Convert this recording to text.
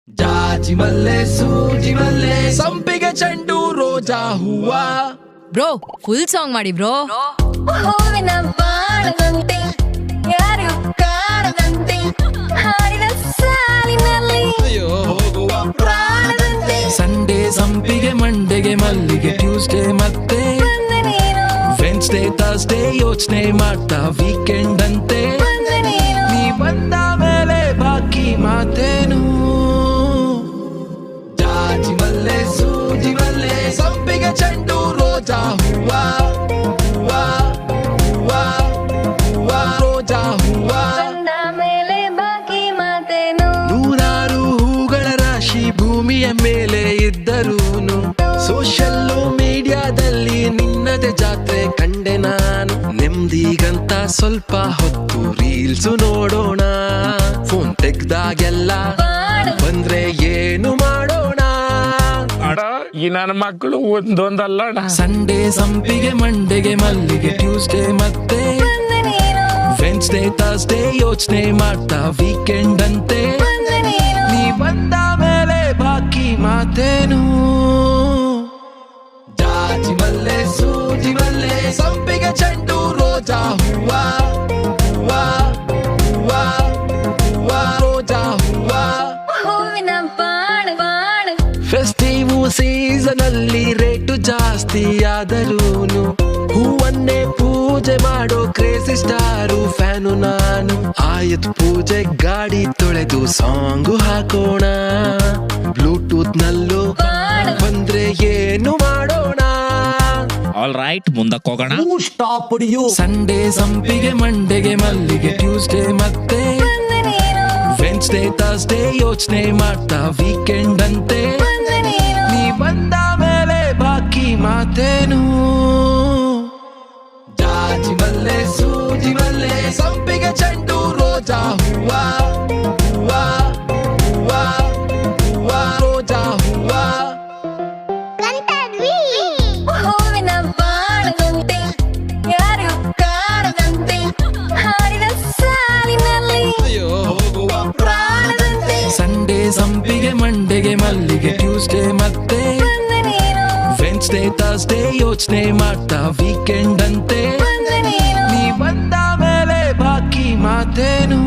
ಜಾಜಿ ಮಲ್ಲೆ ಸೂಜಿ ಮಲ್ಲೆ ಸಂಪಿಗೆ ಚೆಂಡು ರೋಜಾ ಹೂವ. ಬ್ರೋ ಫುಲ್ ಸಾಂಗ್ ಮಾಡಿ ಬ್ರೋ. ಹೂವಿನ ಬಾಣದಂತೆ ಯಾರು ಕಾಣದಂತೆ ಹಾಡಿನ ಸಾಲಿನಲ್ಲಿ ಹೋಗುವ ಪ್ರಾಣದಂತೆ ಸಂಡೇ ಸಂಪಿಗೆ ಮಂಡೆಗೆ ಮಲ್ಲಿಗೆ ಟ್ಯೂಸ್ಡೇ ಮತ್ತೆ ಬಂದೆ ನೀನು ವೆನ್ಸ್ಡೇ ಥರ್ಸ್ಡೇ ಯೋಚನೆ ಮಾಡ್ತಾ ವೀಕೆಂಡ್ ಅಂತೆ. ಬಂದೆ ನೀನು ನೀ ಬಂದ ಮೇಲೆ ಬಾಕಿ ಮಾತೇನು. ಜಾಜಿ ಮಲ್ಲೆ ಸೂಜಿ ಮಲ್ಲೆ ಸಂಪಿಗೆ ಚೆಂಡು ರೋಜಾ ಹೂವ ಹೂವ ಹೂವ ಹೂವ ರೋಜಾ ಹೂವ. ಬಂದ ಮೇಲೆ ಬಾಕಿ ಮಾತೇನು. ನೂರಾರು ಹೂಗಳ ರಾಶಿ ಭೂಮಿಯ ಮೇಲೆ ಇದ್ದರೂನು ಸೋಷಿಯಲ್ ಮೀಡಿಯಾದಲ್ಲಿ ನಿನ್ನದೆ ಜಾತ್ರೆ ಕಂಡೆ ನಾನು. ನೆಮ್ಮದಿಗಂತ ಸ್ವಲ್ಪ ಹೊತ್ತು ರೀಲ್ಸು ನೋಡೋಣ, ಫೋನ್ ತೆಗ್ದಾಗೆಲ್ಲ ಬಂದ್ರೆ ಏನು ಮಾಡೋಣ. ಅಡ ಈ ನನ್ನ ಮಕ್ಕಳು ಒಂದೊಂದಲ್ಲ ಅಣ್ಣ. ಸಂಡೇ ಸಂಪಿಗೆ ಮಂಡೆಗೆ ಮಲ್ಲಿಗೆ ಟ್ಯೂಸ್ಡೇ ಮತ್ತೆ ಬಂದೆ ನೀನು ವೆನ್ಸ್ಡೇ ಥರ್ಸ್ಡೇ ಯೋಚನೆ ಮಾಡ್ತಾ ವೀಕೆಂಡ್ ಅಂತೆ. ಬಂದೆ ನೀನು ನೀ ಬಂದ ಮೇಲೆ ಬಾಕಿ ಮಾತೇನು. ಜಾಜಿ ಮಲ್ಲೆ ಸೂಜಿ ಮಲ್ಲೆ ಸಂಪಿಗೆ ಚೆಂಡು ರೋಜಾ ಹೂವ ಹೂವ ಹೂವ ಹೂವ ರೋಜಾ ಹೂವ. ಹೂವಿನ ಬಾಣ ಬಾಣ ಫೆಸ್ಟಿವ್ ಸೀಸನ್ ಅಲ್ಲಿ ರೇಟು ಜಾಸ್ತಿ ಆದರೂನು ಹೂವನ್ನೇ ಪೂಜೆ ಮಾಡೋ ಕ್ರೇಜಿ ಸ್ಟಾರು ಫ್ಯಾನು ನಾನು. ಆಯುಧ್ ಪೂಜೆ ಗಾಡಿ ತೊಳೆದು ಸಾಂಗು ಹಾಕೋಣ, ಬ್ಲೂಟೂತ್ ನಲ್ಲೂ ಬಂದ್ರೆ ಏನು ಮಾಡೋಣ. ಆಲ್ ರೈಟ್ ಮುಂದಕ್ಕೆ ಹೋಗೋಣ. ಸಂಡೇ ಸಂಪಿಗೆ ಮಂಡೆಗೆ ಮಲ್ಲಿಗೆ ಟ್ಯೂಸ್ಡೇ ಮತ್ತೆ ಬಂದೆ ನೀನು ವೆನ್ಸ್ಡೇ ಥರ್ಸ್ಡೇ ಯೋಚನೆ ಮಾಡ್ತಾ ವೀಕೆಂಡ್ ಅಂತೆ. ಬಂದೆ ನೀನು ನೀ ಬಂದ ಮೇಲೆ ಬಾಕಿ ಮಾತೇನು. ಜಾಜಿ ಮಲ್ಲೆ ಸೂಜಿ ಮಲ್ಲೆ ಸಂಪಿಗೆ ಚೆಂಡು ರೋಜಾ ಹೂವ ಹೂವ ಹೂವ ಹೂವ ರೋಜಾ ಹೂವ. ಹೂವಿನ ಬಾಣದಂತೆ ಯಾರು ಕಾಣದಂತೆ ಹಾಡಿನ ಸಾಲಿನಲ್ಲಿ ಹೋಗುವ ಪ್ರಾಣದಂತೆ ಸಂಡೇ ಸಂಪಿಗೆ ಮಂಡೆಗೆ ಮಲ್ಲಿಗೆ ಟ್ಯೂಸ್ಡೇ ಮತ್ತೆ ಬಂದೆ ನೀನು ವೆನ್ಸ್ಡೇ ಥರ್ಸ್ಡೇ ಯೋಚನೆ ಮಾಡ್ತಾ ವೀಕೆಂಡ್ ಅಂತೆ. ಬಂದೆ ನೀನು ನೀ ಬಂದ ಮೇಲೆ ಬಾಕಿ ಮಾತೇನು.